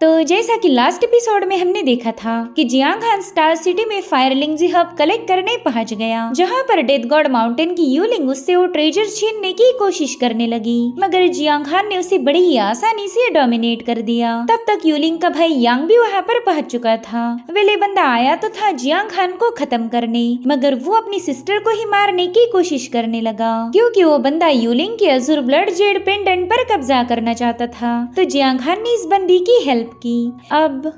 तो जैसा कि लास्ट एपिसोड में हमने देखा था कि जियांग हान स्टार सिटी में फायरलिंग हब कलेक्ट करने पहुंच गया, जहां पर डेथ गॉड माउंटेन की यूलिंग उससे वो ट्रेजर छीनने की कोशिश करने लगी, मगर जियांग हान ने उसे बड़ी ही आसानी से डोमिनेट कर दिया। तब तक यूलिंग का भाई यांग भी वहां पर पहुंच चुका था। वेले बंदा आया तो था जियांग हान को खत्म करने, मगर वो अपनी सिस्टर को ही मारने की कोशिश करने लगा, क्योंकि वो बंदा यूलिंग के अज़ुर ब्लड जेड पेंडेंट पर कब्जा करना चाहता था। तो जियांग हान ने इस बंदी की हेल्प की। अब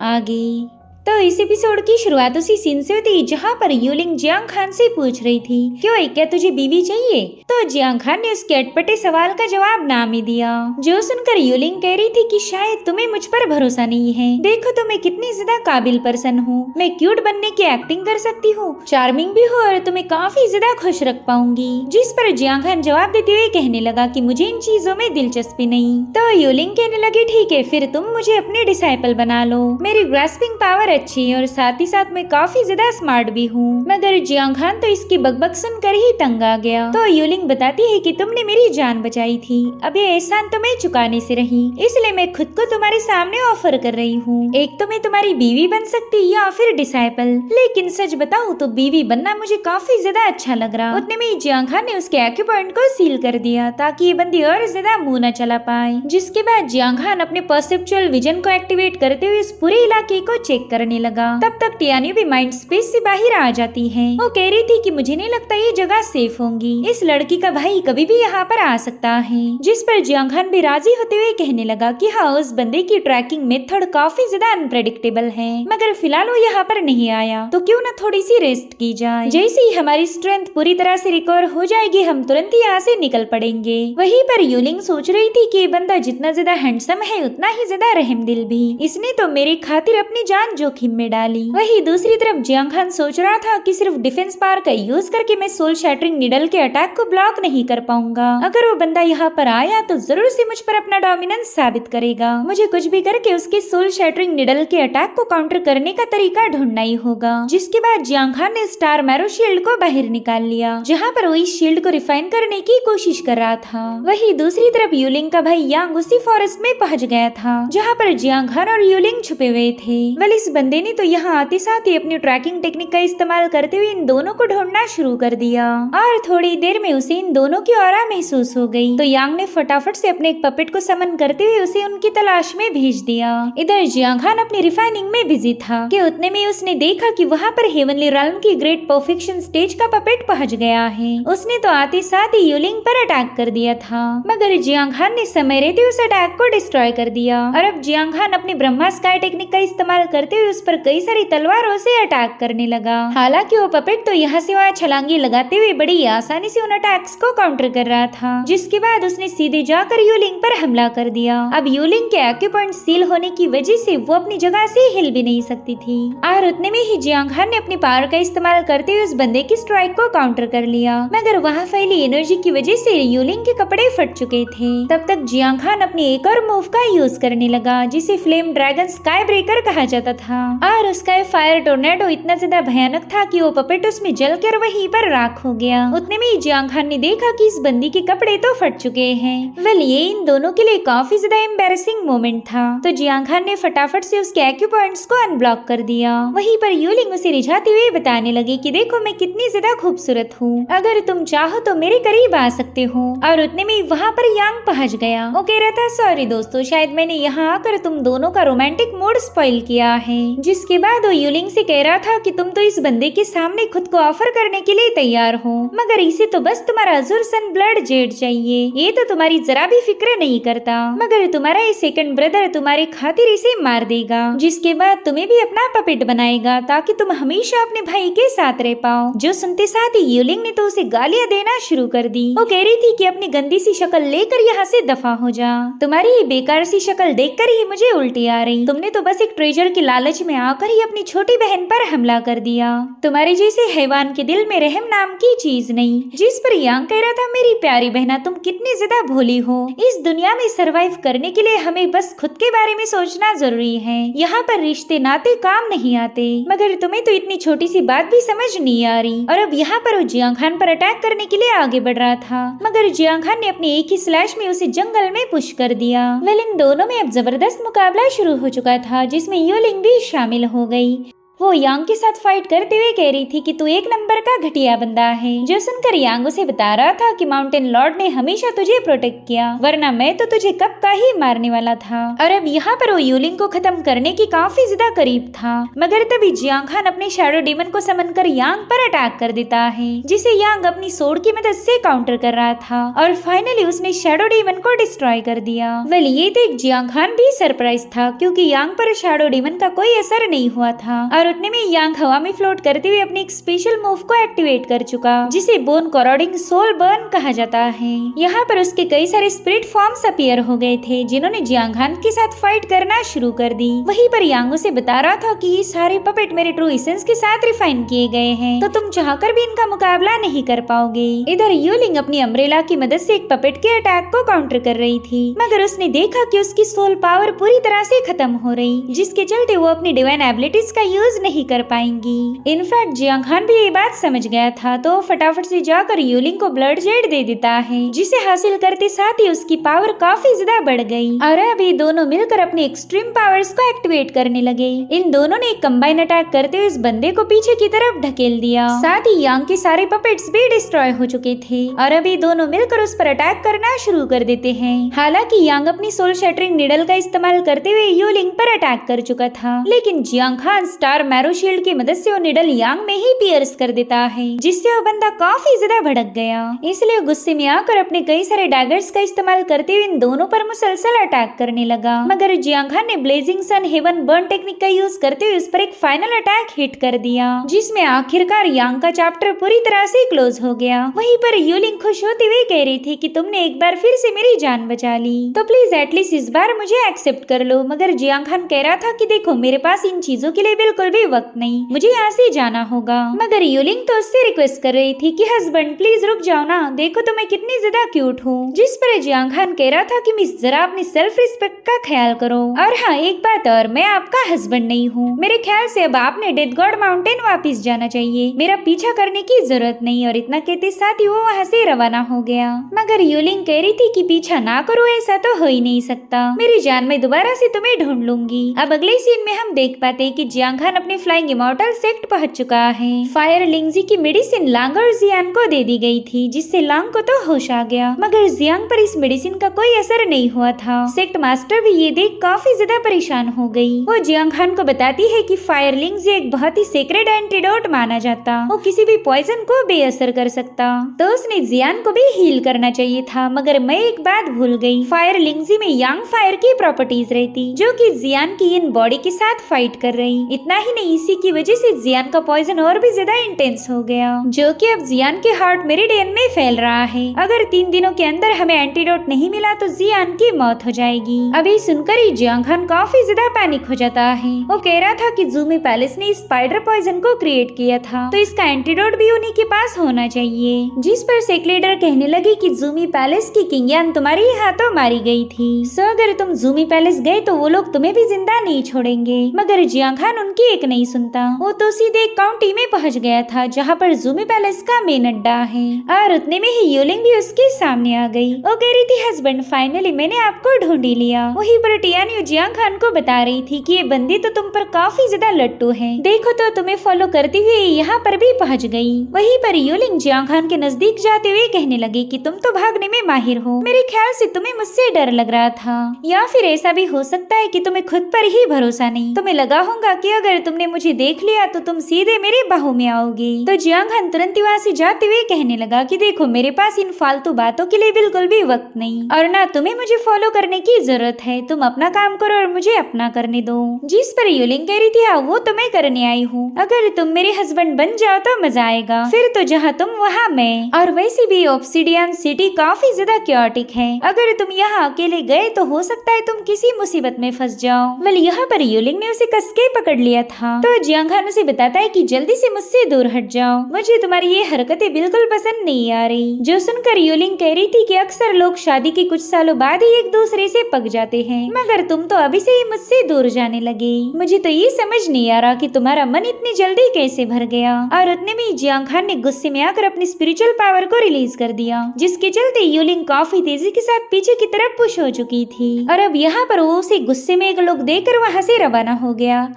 आगे तो इस एपिसोड की शुरुआत उसी सीन से हुई जहां पर यूलिंग जियांग हान से पूछ रही थी कि ओए क्या तुझे बीवी चाहिए, तो जियांग हान ने उसके अटपटे सवाल का जवाब ना में दिया, जो सुनकर यूलिंग कह रही थी कि शायद तुम्हें मुझ पर भरोसा नहीं है। देखो तो मैं कितनी ज्यादा काबिल पर्सन हूँ, मैं क्यूट बनने की एक्टिंग कर सकती हूँ, चार्मिंग भी हूँ और तुम्हें काफी ज्यादा खुश रख पाऊंगी। जिस पर जियांग हान जवाब देते हुए कहने लगा कि मुझे इन चीजों में दिलचस्पी नहीं। तो यूलिंग कहने लगी ठीक है, फिर तुम मुझे अपने डिसाइपल बना लो, मेरी ग्रास्पिंग पावर अच्छी है और साथ ही साथ मैं काफी ज्यादा स्मार्ट भी हूँ। मगर जियांग हान तो इसकी बकबक सुनकर ही तंग आ गया। तो यूलिंग बताती है कि तुमने मेरी जान बचाई थी, अब ये एहसान तुम्हें चुकाने से रही, इसलिए मैं खुद को तुम्हारे सामने ऑफर कर रही हूँ। एक तो मैं तुम्हारी बीवी बन सकती या फिर डिसाइपल, लेकिन सच बताऊँ तो बीवी बनना मुझे काफी ज्यादा अच्छा लग रहा। उतने में जियांग हान ने उसके एक्यूपॉइंट को सील कर दिया ताकि ये बंदी और ज्यादा मुंह न चला पाए। जिसके बाद जियांग हान अपने परसेप्चुअल विजन को एक्टिवेट करते हुए इस पूरे इलाके को चेक करने लगा। तब तक टियानी भी माइंड स्पेस से बाहर आ जाती है। वो कह रही थी कि मुझे नहीं लगता ये जगह सेफ होंगी, इस लड़की का भाई कभी भी यहाँ पर आ सकता है। जिस पर जियांग हान भी राजी होते हुए कहने लगा कि हाँ, उस बंदे की ट्रैकिंग मेथड काफी ज्यादा अनप्रेडिक्टेबल है, मगर फिलहाल वो यहाँ पर नहीं आया तो क्यों न थोड़ी सी रेस्ट की जाए। जैसे ही हमारी स्ट्रेंथ पूरी तरह से रिकवर हो जाएगी हम तुरंत ही यहाँ से निकल पड़ेंगे। वहीं पर यूलिंग सोच रही थी कि ये बंदा जितना ज्यादा हैंडसम है उतना ही ज्यादा रहमदिल भी, इसने तो मेरी खातिर अपनी जान जोखिम में डाली। वही दूसरी तरफ जियांग हान सोच रहा था कि सिर्फ डिफेंस पावर का यूज करके मैं सोल शैटरिंग निडल के अटैक को ब्लॉक नहीं कर पाऊंगा। अगर वो बंदा यहाँ पर आया तो जरूर से मुझ पर अपना डोमिनेंस साबित करेगा, मुझे कुछ भी करके उसके सोल शैटरिंग निडल के अटैक को काउंटर करने का तरीका ढूंढना ही होगा। जिसके बाद जियांग हान ने स्टार मैरो शील्ड को बाहर निकाल लिया, जहाँ पर वो इस शील्ड को रिफाइन करने की कोशिश कर रहा था। वही दूसरी तरफ यूलिंग का भाई यांग उसी फॉरेस्ट में पहुंच गया था जहाँ पर जियांग हान और यूलिंग छुपे हुए थे। वेल इस बंदे ने तो यहाँ आते साथ ही अपनी ट्रैकिंग टेक्निक का इस्तेमाल करते हुए इन दोनों को ढूंढना शुरू कर दिया और थोड़ी देर में उसे इन दोनों की ऑरा महसूस हो गई। तो यांग ने फटाफट से अपने एक पपेट को समन करते हुए उसे उनकी तलाश में भेज दिया। इधर जियांग हान अपनी रिफाइनिंग में बिजी था कि उतने में उसने देखा कि वहाँ पर हेवनली realm की ग्रेट परफेक्शन स्टेज का पपेट पहुंच गया है। उसने तो आते साथ ही यूलिंग पर अटैक कर दिया था, मगर जियांग हान ने समय रहते उस अटैक को डिस्ट्रॉय कर दिया और अब जियांग हान अपनी ब्रह्मा स्काई टेक्निक का इस्तेमाल करते हुए उस पर कई सारी तलवारों से अटैक करने लगा। हालांकि वो पपेट तो यहाँ से वहाँ छलांगी लगाते हुए बड़ी आसानी से उन अटैक्स को काउंटर कर रहा था। जिसके बाद उसने सीधे जाकर यूलिंग पर हमला कर दिया। अब यूलिंग के एक्यूपॉइंट सील होने की वजह से वो अपनी जगह से हिल भी नहीं सकती थी और उतने में ही जियांग हान ने अपनी पावर का इस्तेमाल करते हुए उस बंदे की स्ट्राइक को काउंटर कर लिया, मगर वहाँ फैली एनर्जी की वजह से यूलिंग के कपड़े फट चुके थे। तब तक जियांग हान अपनी एक और मूव का यूज करने लगा जिसे फ्लेम ड्रैगन स्काई ब्रेकर कहा जाता था और उसका फायर टोर्नेडो इतना ज्यादा भयानक था कि वो पपेट उसमें जलकर वहीं पर राख हो गया। उतने में जियांग हान ने देखा कि इस बंदी के कपड़े तो फट चुके हैं। वेल ये इन दोनों के लिए काफी ज्यादा एम्बैरेसिंग मोमेंट था। तो जियांग हान ने फटाफट से उसके एक्यूपॉइंट्स को अनब्लॉक कर दिया। वहीं पर यूलिंग उसे रिझाते हुए बताने लगी कि देखो मैं कितनी ज्यादा खूबसूरत हूँ, अगर तुम चाहो तो मेरे करीब आ सकते हो। और उतने में वहाँ पर यांग पहुँच गया। वो कह रहा था सॉरी दोस्तों, शायद मैंने यहाँ आकर तुम दोनों का रोमांटिक मूड स्पॉइल किया है। जिसके बाद वो यूलिंग से कह रहा था कि तुम तो इस बंदे के सामने खुद को ऑफर करने के लिए तैयार हो, मगर इसे तो बस तुम्हारा अज़ुर सन ब्लड जेड चाहिए, ये तो तुम्हारी जरा भी फिक्र नहीं करता, मगर तुम्हारा ये सेकंड ब्रदर तुम्हारे खातिर इसे मार देगा, जिसके बाद तुम्हें भी अपना पपेट बनाएगा ताकि तुम हमेशा अपने भाई के साथ रह पाओ। जो सुनते साथ ही यूलिंग ने तो उसे गालियां देना शुरू कर दी। वो कह रही थी कि अपनी गंदी सी शक्ल लेकर यहाँ से दफा हो जा, तुम्हारी ये बेकार सी शक्ल देखकर ही मुझे उल्टी आ रही, तुमने तो बस एक ट्रेजर की लालच लालच में आकर ही अपनी छोटी बहन पर हमला कर दिया। तुम्हारे जैसे हैवान के दिल में रहम नाम की चीज नहीं। जिस पर यांग कह रहा था, मेरी प्यारी बहना तुम कितनी ज्यादा भोली हो। इस दुनिया में सरवाइव करने के लिए हमें बस खुद के बारे में सोचना जरूरी है। यहाँ पर रिश्ते नाते काम नहीं आते। मगर तुम्हें तो इतनी छोटी सी बात भी समझ नहीं आ रही। और अब यहाँ पर वो जियांग खान पर अटैक करने के लिए आगे बढ़ रहा था, मगर जियांग खान ने अपने एक ही स्लैश में उसे जंगल में पुश कर दिया। वेल, इन दोनों में अब जबरदस्त मुकाबला शुरू हो चुका था, जिसमें यूलिंग भी शामिल हो गई। वो यांग के साथ फाइट करते हुए कह रही थी कि तू एक नंबर का घटिया बंदा है। जो सुनकर यांग उसे बता रहा था कि माउंटेन लॉर्ड ने हमेशा तुझे प्रोटेक्ट किया, वरना मैं तो तुझे कब का ही मारने वाला था। और अब यहाँ पर वो यूलिंग को खत्म करने की काफी ज्यादा करीब था, मगर तभी जियांग खान अपने शैडो डीमन को समन कर यांग पर अटैक कर देता है, जिसे यांग अपनी सोर्ड की मदद से काउंटर कर रहा था। और फाइनली उसने शैडो डीमन को डिस्ट्रॉय कर दिया। वेल, ये देख जियांग खान भी सरप्राइज था, क्योंकि यांग पर शैडो डीमन का कोई असर नहीं हुआ था। और उतने में यांग हवा में फ्लोट करते हुए अपने एक स्पेशल मूव को एक्टिवेट कर चुका, जिसे बोन कॉरोडिंग सोल बर्न कहा जाता है। यहाँ पर उसके कई सारे स्पिरिट फॉर्म्स अपीयर हो गए थे, जिन्होंने जियांग खान के साथ फाइट करना शुरू कर दी। वहीं पर यांग उसे बता रहा था कि ये सारे पपेट मेरे ट्रू एसेंस के साथ रिफाइन किए गए हैं, तो तुम चाहकर भी इनका मुकाबला नहीं कर पाओगे। इधर यूलिंग अपनी अम्ब्रेला की मदद से एक पपेट के अटैक को काउंटर कर रही थी, मगर उसने देखा कि उसकी सोल पावर पूरी तरह से खत्म हो रही, जिसके चलते वो अपनी डिवाइन एबिलिटीज का यूज नहीं कर पाएंगी। इनफैक्ट जियांग खान भी ये बात समझ गया था, तो फटाफट से जाकर यूलिंग को ब्लड जेड दे देता है, जिसे हासिल करते साथ ही उसकी पावर काफी ज्यादा बढ़ गई। और अब ये दोनों मिलकर अपने एक्सट्रीम पावर्स को एक्टिवेट करने लगे। इन दोनों ने एक कंबाइन अटैक करते हुए इस बंदे को पीछे की तरफ ढकेल दिया। साथ ही यांग के सारे पपेट्स भी डिस्ट्रॉय हो चुके थे, और अब ये दोनों मिलकर उस पर अटैक करना शुरू कर देते हैं। हालांकि यांग अपनी सोल शैटरिंग निडल का इस्तेमाल करते हुए यूलिंग पर अटैक कर चुका था, लेकिन Jiang Khan star marrow shield की मदद से वो निडल यांग में ही पियर्स कर देता है, जिससे वो बंदा काफी ज्यादा भड़क गया। इसलिए गुस्से में आकर अपने कई सारे डैगर्स का इस्तेमाल करते हुए इन दोनों पर मुसलसल अटैक करने लगा। मगर जियांग खान ने ब्लेजिंग सन हेवन बर्न टेक्निक का यूज करते हुए उस पर एक फाइनल अटैक हिट कर दिया, जिसमें आखिरकार यांग का चैप्टर पूरी तरह से क्लोज हो गया। वहीं पर यूलिंग खुश होते हुए कह रही थी कि तुमने एक बार फिर से मेरी जान बचा ली, तो प्लीज एटलीस्ट इस बार मुझे एक्सेप्ट कर लो। मगर जियांग खान कह रहा था कि देखो, मेरे पास इन चीजों के लिए बिल्कुल भी वक्त नहीं, मुझे यहाँ से जाना होगा। मगर यूलिंग तो उससे रिक्वेस्ट कर रही थी कि हस्बैंड प्लीज रुक जाओ ना, देखो तो मैं कितनी ज्यादा क्यूट हूँ। जिस पर जियांग खान कह रहा था कि मिस, जरा अपनी सेल्फ रिस्पेक्ट का ख्याल करो। और हाँ, एक बात और, मैं आपका हस्बैंड नहीं हूँ। मेरे ख्याल से अब आपने डेथ गॉड माउंटेन वापिस जाना चाहिए, मेरा पीछा करने की जरूरत नहीं। और इतना कहते साथ ही वो वहाँ से रवाना हो गया। मगर यूलिंग कह रही थी कि पीछा ना करो, ऐसा तो हो ही नहीं सकता। मेरी जान, मैं दोबारा से तुम्हें ढूंढ लूंगी। अब अगले सीन में हम देख पाते हैं कि जियांग खान अपने फ्लाइंग इमॉर्टल सेक्ट पहुंच चुका है। फायर लिंगजी की मेडिसिन लांग और जियान को दे दी गई थी, जिससे लांग को तो होश आ गया, मगर जियांग पर इस मेडिसिन का कोई असर नहीं हुआ था। सेक्ट मास्टर भी ये देख काफी ज्यादा परेशान हो गई। वो जियांग खान को बताती है कि फायर लिंगजी एक बहुत ही सेक्रेड एंटीडोट माना जाता, वो किसी भी पॉइजन को बेअसर कर सकता, तो उसने जियान को भी हील करना चाहिए था। मगर मैं एक बात भूल गई, फायर लिंगजी में यांग फायर की प्रॉपर्टीज रहती, जो कि जियान की इन बॉडी के साथ फाइट कर रही। इतना ही नहीं, इसी की वजह से जियान का पॉइजन और भी ज्यादा इंटेंस हो गया, जो कि अब जियान के हार्ट मेरिडियन में फैल रहा है। अगर 3 दिनों के अंदर हमें एंटीडोट नहीं मिला तो जियान की मौत हो जाएगी। अभी सुनकर ही जियांग खान काफी ज्यादा पैनिक हो जाता है। वो कह रहा था कि जूमी पैलेस ने स्पाइडर पॉइजन को क्रिएट किया था, तो इसका एंटीडोट भी उन्हीं के पास होना चाहिए। जिस पर सेक्ट लीडर कहने लगी कि जूमी पैलेस की किंगयान तुम्हारे ही हाथों मारी गई थी, सो अगर तुम जूमी पैलेस गए तो वो लोग तुम्हें भी जिंदा नहीं छोड़ेंगे। मगर जियांग खान उनकी एक नहीं सुनता, वो तो सीधे काउंटी में पहुंच गया था, जहाँ पर जूमी पैलेस का मेन अड्डा है। और उतने में ही यूलिंग भी उसके सामने आ गई। वो कह रही थी, हस्बैंड फाइनली मैंने आपको ढूंढ ही लिया। वहीं पर टियानी जियांग खान को बता रही थी कि ये बंदी तो तुम पर काफी ज्यादा लट्टू है, देखो तो तुम्हें फॉलो करती हुई यहाँ पर भी पहुँच गई। वहीं पर यूलिंग जियांग खान के नजदीक जाते हुए कहने लगे कि तुम तो भागने में माहिर हो, मेरे ख्याल से तुम्हें मुझसे डर लग रहा था, या फिर ऐसा भी हो सकता है कि तुम्हें खुद पर ही भरोसा नहीं। तुम्हें लगा होगा कि अगर तुमने मुझे देख लिया तो तुम सीधे मेरे बाहों में आओगे। तो जियांग हान तुरंत वहाँ से जाते हुए कहने लगा कि देखो मेरे पास इन फालतू बातों के लिए बिल्कुल भी वक्त नहीं, और ना तुम्हें मुझे फॉलो करने की जरूरत है। तुम अपना काम करो और मुझे अपना करने दो। जिस पर यूलिंग कह रही थी हाँ वो तो मैं करने आई हूँ, अगर तुम मेरे हस्बैंड बन जाओ तो मजा आएगा, फिर तो जहाँ तुम वहाँ मैं। और वैसे भी ऑब्सिडियन सिटी काफी ज्यादा क्योटिक है, अगर तुम यहाँ अकेले गए तो हो सकता है तुम किसी मुसीबत में फंस जाओ। वेल यहाँ पर यूलिंग ने उसे कस के पकड़ लिया था। तो जियांग हान उसे बताता है कि जल्दी से मुझसे दूर हट जाओ, मुझे तुम्हारी ये हरकतें बिल्कुल पसंद नहीं आ रही। जो सुनकर यूलिंग कह रही थी कि अक्सर लोग शादी के कुछ सालों बाद ही एक दूसरे से पक जाते हैं, मगर तुम तो अभी से ही मुझसे दूर जाने लगे। मुझे तो ये समझ नहीं आ रहा कि तुम्हारा मन इतनी जल्दी कैसे भर गया। और उतने में जियांग हान ने गुस्से में आकर अपनी स्पिरिचुअल पावर को रिलीज कर दिया, जिसके चलते यूलिंग काफी तेजी के साथ पीछे की तरफ पुश हो चुकी थी। और अब यहाँ पर वो उसे गुस्से में एक लोग देकर वहाँ से रवाना हो गया।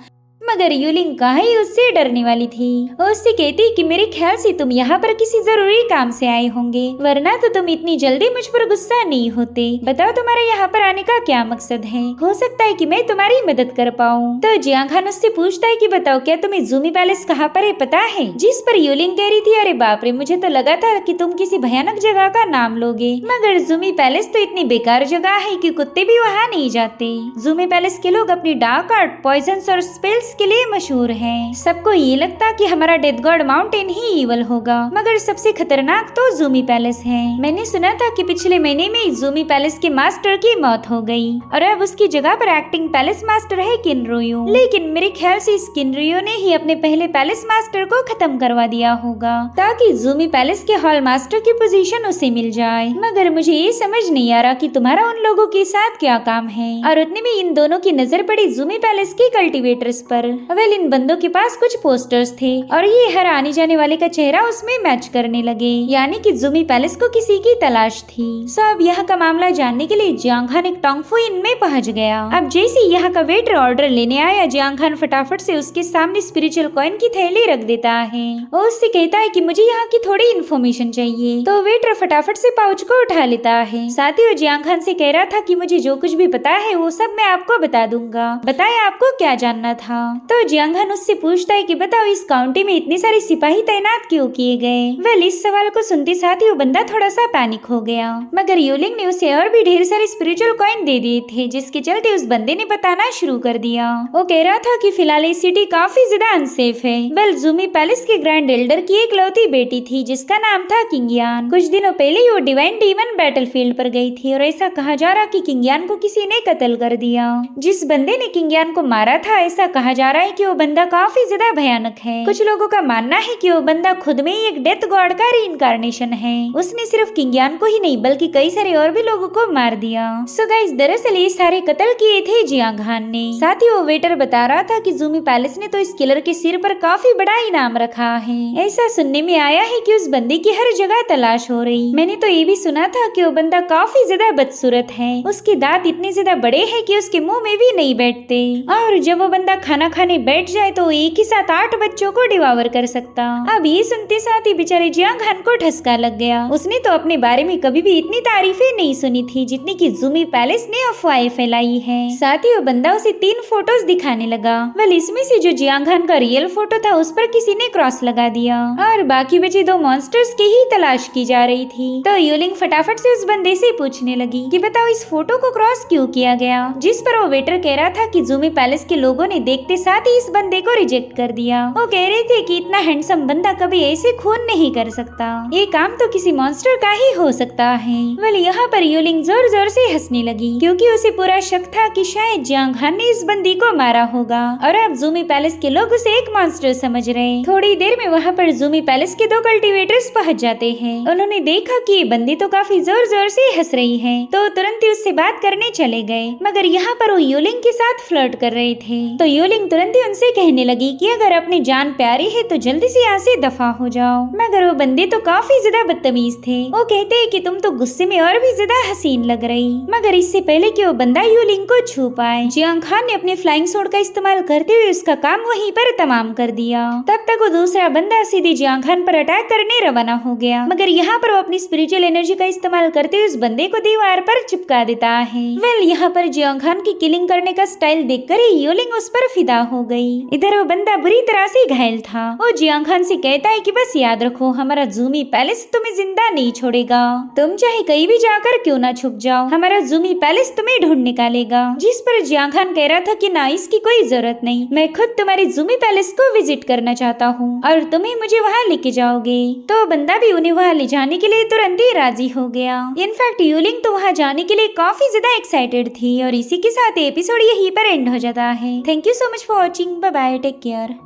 मगर यूलिंग कहाँ ही उससे डरने वाली थी। उससे कहती कि मेरे ख्याल से तुम यहाँ पर किसी जरूरी काम से आए होंगे, वरना तो तुम इतनी जल्दी मुझ पर गुस्सा नहीं होते। बताओ तुम्हारे यहाँ पर आने का क्या मकसद है, हो सकता है कि मैं तुम्हारी मदद कर पाऊँ। तो जियांग हान उससे पूछता है कि बताओ क्या तुम्हें जूमी पैलेस कहाँ पर है पता है। जिस पर यूलिंग कह रही थी अरे बाप रे, मुझे तो लगा था कि तुम किसी भयानक जगह का नाम लोगे, मगर जूमी पैलेस तो इतनी बेकार जगह है कि कुत्ते भी वहाँ नहीं जाते। जूमी पैलेस के लोग अपनी डार्क आर्ट, पॉइजन और स्पेल्स के लिए मशहूर हैं। सबको ये लगता कि हमारा डेथ गॉड माउंटेन ही ईवल होगा, मगर सबसे खतरनाक तो जूमी पैलेस है। मैंने सुना था कि पिछले महीने में जूमी पैलेस के मास्टर की मौत हो गई और अब उसकी जगह पर एक्टिंग पैलेस मास्टर है किनरुयो। लेकिन मेरे ख्याल से इस किनरुयो ने ही अपने पहले पैलेस मास्टर को खत्म करवा दिया होगा, ताकि जूमी पैलेस के हॉल मास्टर की पोजीशन उसे मिल जाए। मगर मुझे ये समझ नहीं आ रहा कि तुम्हारा उन लोगों के साथ क्या काम है। और उतने में इन दोनों की नजर पड़ी जूमी पैलेस के कल्टीवेटर्स पर। वेल इन बंदों के पास कुछ पोस्टर्स थे और ये हर आने जाने वाले का चेहरा उसमें मैच करने लगे, यानी कि जूमी पैलेस को किसी की तलाश थी। सो अब यहाँ का मामला जानने के लिए जियांग हान एक टोंग फू इन में पहुंच गया। अब जैसे यहाँ का वेटर ऑर्डर लेने आया, जियांग हान फटाफट से उसके सामने स्पिरिचुअल कॉइन की थैली रख देता है और उससे कहता है कि मुझे यहाँ की थोड़ी इन्फॉर्मेशन चाहिए। तो वेटर फटाफट से पाउच को उठा लेता है। साथ ही वो जियांग हान से कह रहा था कि मुझे जो कुछ भी पता है वो सब मैं आपको बता दूंगा, बताया आपको क्या जानना था। तो जियांग हान उससे पूछता है कि बताओ इस काउंटी में इतने सारे सिपाही तैनात क्यों किए गए। वेल इस सवाल को सुनते साथ ही वो बंदा थोड़ा सा पैनिक हो गया, मगर यूलिंग ने उसे और भी ढेर सारे स्पिरिचुअल कॉइन दे दिए थे, जिसके चलते उस बंदे ने बताना शुरू कर दिया। वो कह रहा था कि फिलहाल ये सिटी काफी ज्यादा अनसेफ है। वेल जूमी पैलेस के ग्रैंड एल्डर की एक लौती बेटी थी जिसका नाम था किंगयान। कुछ दिनों पहले ही वो डिवाइन डीमन बैटलफील्ड पर गई थी और ऐसा कहा जा रहा कि किंगयान को किसी ने कत्ल कर दिया। जिस बंदे ने किंगयान को मारा था, ऐसा कहा जा रहा है कि वो बंदा काफी ज्यादा भयानक है। कुछ लोगों का मानना है कि वो बंदा खुद में ही एक डेथ गॉड का रीइंकार्नेशन है। उसने सिर्फ किंगयान को ही नहीं बल्कि कई सारे और भी लोगों को मार दिया। सो गाइस दरअसल ये सारे कत्ल किए थे जियांग हान ने। साथ ही वो वेटर बता रहा था कि जूमी पैलेस ने तो इस किलर के सिर पर काफी बड़ा इनाम रखा है। ऐसा सुनने में आया है कि उस बंदे की हर जगह तलाश हो रही। मैंने तो ये भी सुना था कि वो बंदा काफी ज्यादा बदसूरत है। उसके दांत इतने ज्यादा बड़े हैं कि उसके मुंह में भी नहीं बैठते, और जब वो बंदा खाना खाने बैठ जाए तो एक ही साथ 8 बच्चों को डिवावर कर सकता। अब ये सुनते साथ ही बेचारे जियांग हान को ठसका लग गया। उसने तो अपने बारे में कभी भी इतनी तारीफें नहीं सुनी थी जितनी कि जूमी पैलेस ने अफवाहें फैलाई है। साथ ही वो बंदा उसे 3 फोटोज दिखाने लगा। वेल इसमें से जो जियांग हान का रियल फोटो था उस पर किसी ने क्रॉस लगा दिया और बाकी बचे 2 मॉन्स्टर्स की ही तलाश की जा रही थी। तो यूलिंग फटाफट से उस बंदे से पूछने लगी कि बताओ इस फोटो को क्रॉस क्यों किया गया। जिस पर वो वेटर कह रहा था कि जूमी पैलेस के लोगों ने देखते साथ ही इस बंदे को रिजेक्ट कर दिया। वो कह रहे थे कि इतना हैंडसम बंदा कभी ऐसे खून नहीं कर सकता, ये काम तो किसी मॉन्स्टर का ही हो सकता है। वेल यहाँ पर यूलिंग जोर जोर से हंसने लगी क्योंकि उसे पूरा शक था कि शायद जियांग हान ने इस बंदी को मारा होगा और अब जूमी पैलेस के लोग उसे एक मॉन्स्टर समझ रहे। थोड़ी देर में वहाँ पर जूमी पैलेस के 2 कल्टीवेटर्स पहुँच जाते हैं। उन्होंने देखा कि ये बंदी तो काफी जोर जोर से हंस रही है, तो तुरंत ही उससे बात करने चले गए। मगर यहाँ पर वो यूलिंग के साथ फ्लर्ट कर रहे थे। तो यूलिंग तुरंत ही उनसे कहने लगी कि अगर अपनी जान प्यारी है तो जल्दी से यहाँ से दफा हो जाओ। मगर वो बंदे तो काफी ज्यादा बदतमीज थे। वो कहते हैं कि तुम तो गुस्से में और भी ज्यादा हसीन लग रही। मगर इससे पहले कि वो बंदा यूलिंग को छू पाए, जियांग हान ने अपने फ्लाइंग स्वॉर्ड का इस्तेमाल करते हुए उसका काम वहीं पर तमाम कर दिया। तब तक वो दूसरा बंदा सीधे जियांग हान पर अटैक करने रवाना हो गया। मगर यहाँ पर वो अपनी स्पिरिचुअल एनर्जी का इस्तेमाल करते हुए उस बंदे को दीवार पर चिपका देता है। वेल यहाँ पर जियांग हान की किलिंग करने का स्टाइल देखकर ही यूलिंग उस पर फिदा जुदा हो गई। इधर वो बंदा बुरी तरह से घायल था। वो जियांग खान से कहता है कि बस याद रखो, हमारा जूमी पैलेस तुम्हें जिंदा नहीं छोड़ेगा। तुम चाहे कहीं भी जाकर क्यों ना छुप जाओ, हमारा जूमी पैलेस तुम्हें ढूंढ निकालेगा। जिस पर जियांग खान कह रहा था कि ना, इसकी कोई जरूरत नहीं, मैं खुद तुम्हारे जूमी पैलेस को विजिट करना चाहता हूँ और तुम्हें मुझे वहाँ लेके जाओगे। तो बंदा भी उन्हें वहाँ ले जाने के लिए तुरंत ही राजी हो गया। इनफैक्ट यूलिंग तो वहाँ जाने के लिए काफी ज्यादा एक्साइटेड थी। और इसी के साथ एपिसोड यहीं पर एंड हो जाता है। Thank you so much for watching. Bye bye, take care.